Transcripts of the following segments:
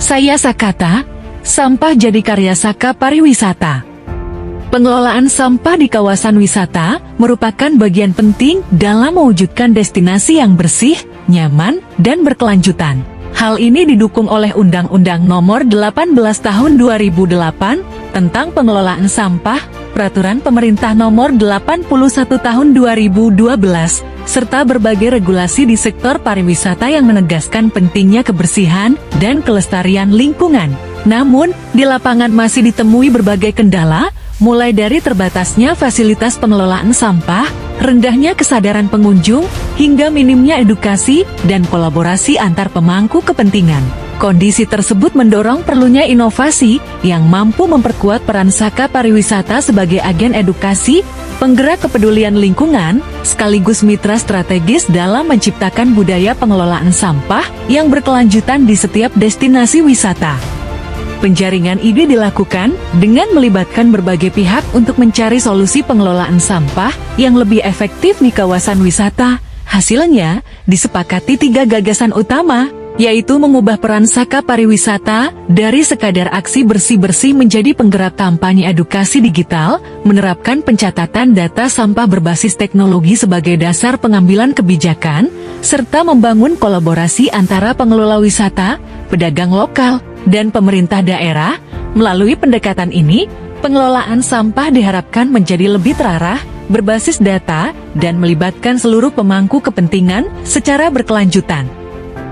Saya Sakata, sampah jadi karya Saka Pariwisata. Pengelolaan sampah di kawasan wisata merupakan bagian penting dalam mewujudkan destinasi yang bersih, nyaman, dan berkelanjutan. Hal ini didukung oleh Undang-Undang Nomor 18 Tahun 2008 tentang pengelolaan sampah, Peraturan Pemerintah Nomor 81 Tahun 2012, serta berbagai regulasi di sektor pariwisata yang menegaskan pentingnya kebersihan dan kelestarian lingkungan. Namun, di lapangan masih ditemui berbagai kendala, mulai dari terbatasnya fasilitas pengelolaan sampah, rendahnya kesadaran pengunjung, hingga minimnya edukasi dan kolaborasi antar pemangku kepentingan. Kondisi tersebut mendorong perlunya inovasi yang mampu memperkuat peran Saka Pariwisata sebagai agen edukasi, penggerak kepedulian lingkungan, sekaligus mitra strategis dalam menciptakan budaya pengelolaan sampah yang berkelanjutan di setiap destinasi wisata. Penjaringan ide dilakukan dengan melibatkan berbagai pihak untuk mencari solusi pengelolaan sampah yang lebih efektif di kawasan wisata. Hasilnya, disepakati 3 gagasan utama, yaitu mengubah peran Saka Pariwisata dari sekadar aksi bersih-bersih menjadi penggerak kampanye edukasi digital, menerapkan pencatatan data sampah berbasis teknologi sebagai dasar pengambilan kebijakan, serta membangun kolaborasi antara pengelola wisata, pedagang lokal, dan pemerintah daerah. Melalui pendekatan ini, pengelolaan sampah diharapkan menjadi lebih terarah, berbasis data, dan melibatkan seluruh pemangku kepentingan secara berkelanjutan.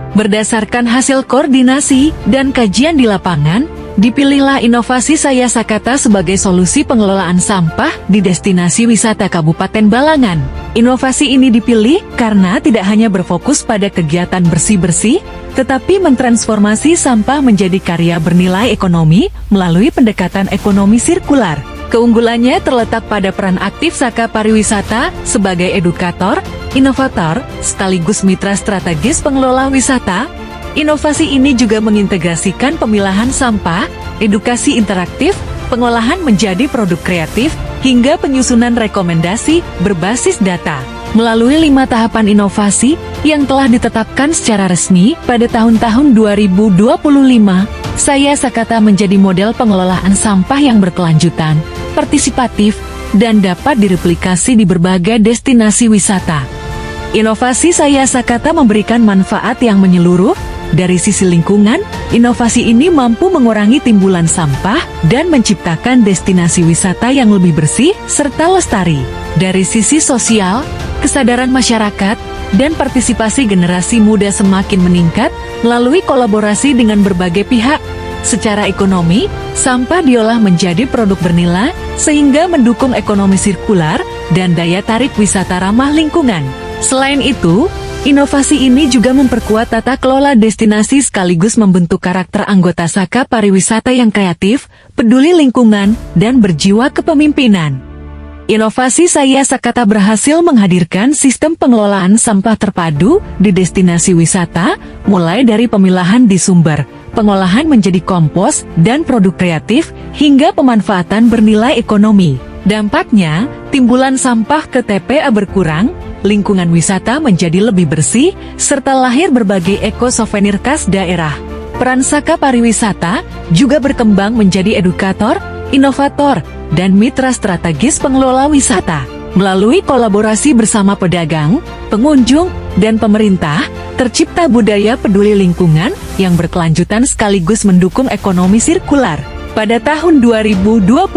Berdasarkan hasil koordinasi dan kajian di lapangan, dipilihlah inovasi Saya Sakata sebagai solusi pengelolaan sampah di destinasi wisata Kabupaten Balangan. Inovasi ini dipilih karena tidak hanya berfokus pada kegiatan bersih-bersih, tetapi mentransformasi sampah menjadi karya bernilai ekonomi melalui pendekatan ekonomi sirkular. Keunggulannya terletak pada peran aktif Saka Pariwisata sebagai edukator, inovator, sekaligus mitra strategis pengelola wisata. Inovasi ini juga mengintegrasikan pemilahan sampah, edukasi interaktif, pengolahan menjadi produk kreatif, hingga penyusunan rekomendasi berbasis data. Melalui 5 tahapan inovasi yang telah ditetapkan secara resmi pada tahun-tahun 2025, Saya Sakata menjadi model pengelolaan sampah yang berkelanjutan, partisipatif, dan dapat direplikasi di berbagai destinasi wisata. Inovasi Saya Sakata memberikan manfaat yang menyeluruh. Dari sisi lingkungan, inovasi ini mampu mengurangi timbulan sampah dan menciptakan destinasi wisata yang lebih bersih serta lestari. Dari sisi sosial, kesadaran masyarakat dan partisipasi generasi muda semakin meningkat melalui kolaborasi dengan berbagai pihak. Secara ekonomi, sampah diolah menjadi produk bernilai sehingga mendukung ekonomi sirkular dan daya tarik wisata ramah lingkungan. Selain itu, inovasi ini juga memperkuat tata kelola destinasi sekaligus membentuk karakter anggota Saka Pariwisata yang kreatif, peduli lingkungan, dan berjiwa kepemimpinan. Inovasi Saya Sakata berhasil menghadirkan sistem pengelolaan sampah terpadu di destinasi wisata, mulai dari pemilahan di sumber, pengolahan menjadi kompos, dan produk kreatif, hingga pemanfaatan bernilai ekonomi. Dampaknya, timbulan sampah ke TPA berkurang, lingkungan wisata menjadi lebih bersih, serta lahir berbagai eko-souvenir khas daerah. Peran Saka Pariwisata juga berkembang menjadi edukator, inovator, dan mitra strategis pengelola wisata. Melalui kolaborasi bersama pedagang, pengunjung, dan pemerintah, tercipta budaya peduli lingkungan yang berkelanjutan sekaligus mendukung ekonomi sirkular. Pada tahun 2025,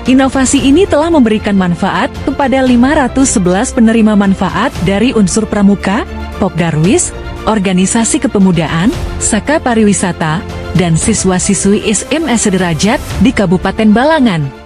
inovasi ini telah memberikan manfaat kepada 511 penerima manfaat dari unsur pramuka, Popdarwis, organisasi kepemudaan, Saka Pariwisata, dan siswa-siswi SMA sederajat di Kabupaten Balangan.